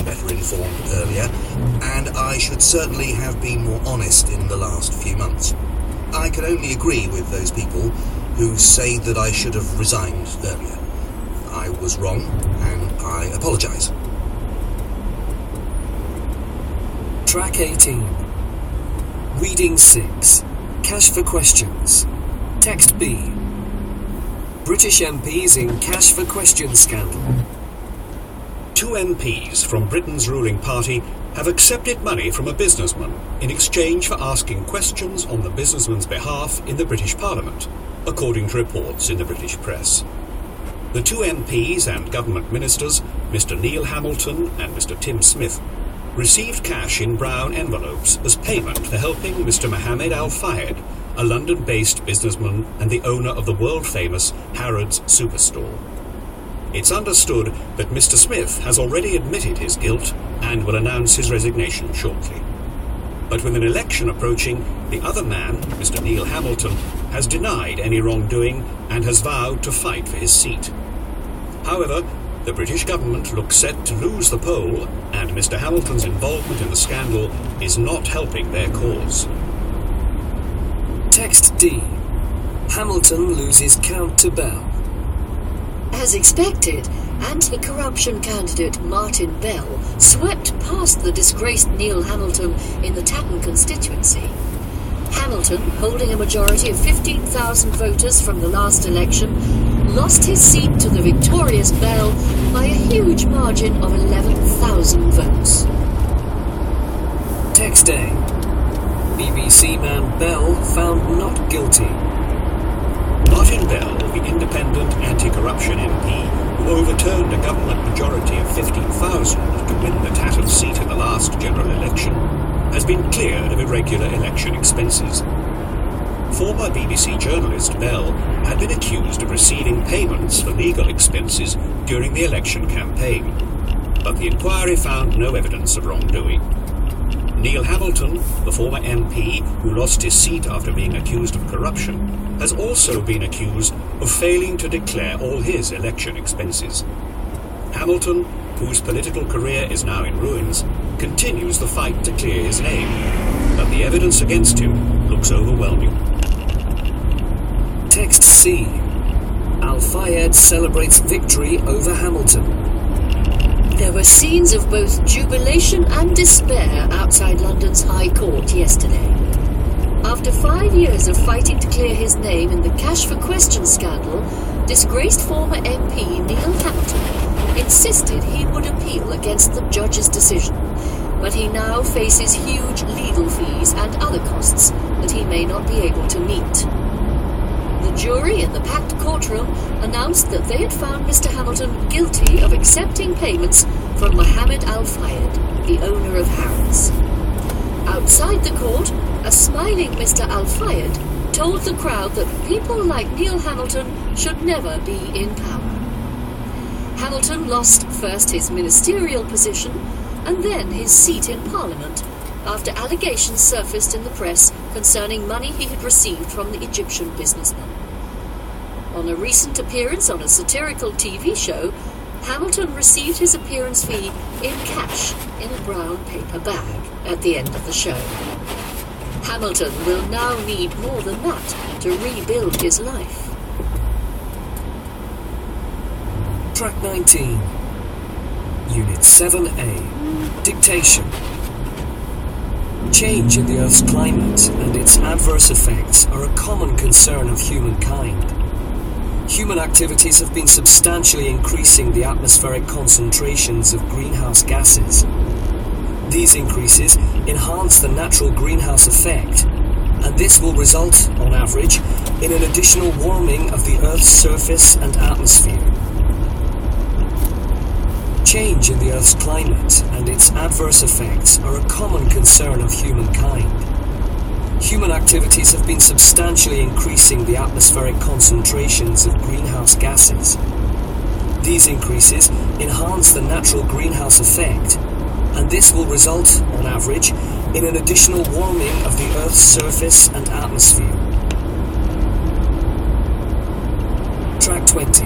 better informed earlier, and I should certainly have been more honest in the last few months. I can only agree with those people who say that I should have resigned earlier. I was wrong, and I apologise. Track 18. Reading 6. Cash for questions. Text B. British MPs in cash for questions scandal. 2 MPs from Britain's ruling party have accepted money from a businessman in exchange for asking questions on the businessman's behalf in the British Parliament, according to reports in the British press. The 2 MPs and government ministers, Mr Neil Hamilton and Mr Tim Smith, received cash in brown envelopes as payment for helping Mr Mohammed Al-Fayed, a London-based businessman and the owner of the world-famous Harrods superstore. It's understood that Mr Smith has already admitted his guilt and will announce his resignation shortly. But with an election approaching, the other man, Mr Neil Hamilton, has denied any wrongdoing and has vowed to fight for his seat. However, the British government looks set to lose the poll, and Mr Hamilton's involvement in the scandal is not helping their cause. Text D. Hamilton loses count to Bell. As expected, anti-corruption candidate Martin Bell swept past the disgraced Neil Hamilton in the Tatton constituency. Hamilton, holding a majority of 15,000 voters from the last election, lost his seat to the victorious Bell by a huge margin of 11,000 votes. Text A. BBC man Bell found not guilty. Martin Bell, the independent anti-corruption MP who overturned a government majority of 15,000 to win the Tatton seat in the last general election, has been cleared of irregular election expenses. Former BBC journalist Bell had been accused of receiving payments for legal expenses during the election campaign, but the inquiry found no evidence of wrongdoing. Neil Hamilton, the former MP who lost his seat after being accused of corruption, has also been accused of failing to declare all his election expenses. Hamilton, whose political career is now in ruins, continues the fight to clear his name, but the evidence against him looks overwhelming. Text C. Al-Fayed celebrates victory over Hamilton. There were scenes of both jubilation and despair outside London's High Court yesterday. After 5 years of fighting to clear his name in the Cash for Questions scandal, disgraced former MP Neil Hamilton insisted he would appeal against the judge's decision, but he now faces huge legal fees and other costs that he may not be able to meet. The jury in the packed courtroom announced that they had found Mr Hamilton guilty of accepting payments from Mohammed Al-Fayed, the owner of Harrods. Outside the court, a smiling Mr Al-Fayed told the crowd that people like Neil Hamilton should never be in power. Hamilton lost first his ministerial position and then his seat in Parliament after allegations surfaced in the press concerning money he had received from the Egyptian businessman. On a recent appearance on a satirical TV show, Hamilton received his appearance fee in cash in a brown paper bag at the end of the show. Hamilton will now need more than that to rebuild his life. Track 19. Unit 7A. Dictation. Change in the Earth's climate and its adverse effects are a common concern of humankind. Human activities have been substantially increasing the atmospheric concentrations of greenhouse gases. These increases enhance the natural greenhouse effect, and this will result, on average, in an additional warming of the Earth's surface and atmosphere. Change in the Earth's climate and its adverse effects are a common concern of humankind. Human activities have been substantially increasing the atmospheric concentrations of greenhouse gases. These increases enhance the natural greenhouse effect, and this will result, on average, in an additional warming of the Earth's surface and atmosphere. Track 20.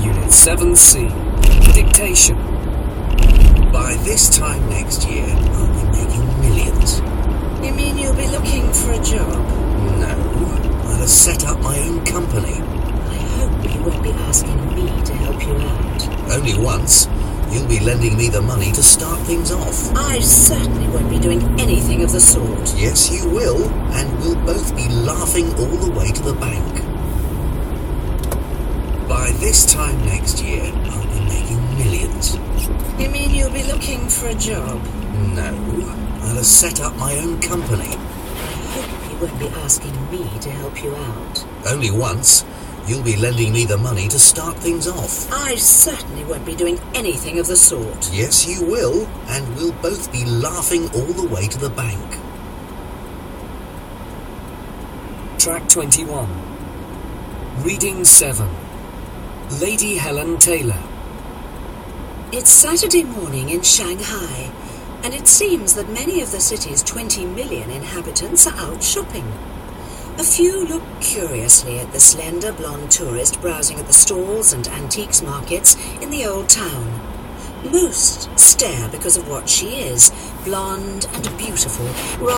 Unit 7C. Dictation. this time next year, I'll be making millions. You mean you'll be looking for a job? No, I'll have set up my own company. I hope you won't be asking me to help you out. Only once. You'll be lending me the money to start things off. I certainly won't be doing anything of the sort. Yes, you will, and we'll both be laughing all the way to the bank. By this time next year, I'll be making millions. You mean you'll be looking for a job? No, I'll have set up my own company. I hope you won't be asking me to help you out. Only once. You'll be lending me the money to start things off. I certainly won't be doing anything of the sort. Yes, you will, and we'll both be laughing all the way to the bank. Track 21. Reading 7. Lady Helen Taylor. It's Saturday morning in Shanghai, and it seems that many of the city's 20 million inhabitants are out shopping. A few look curiously at the slender blonde tourist browsing at the stalls and antiques markets in the old town. Most stare because of what she is, blonde and beautiful,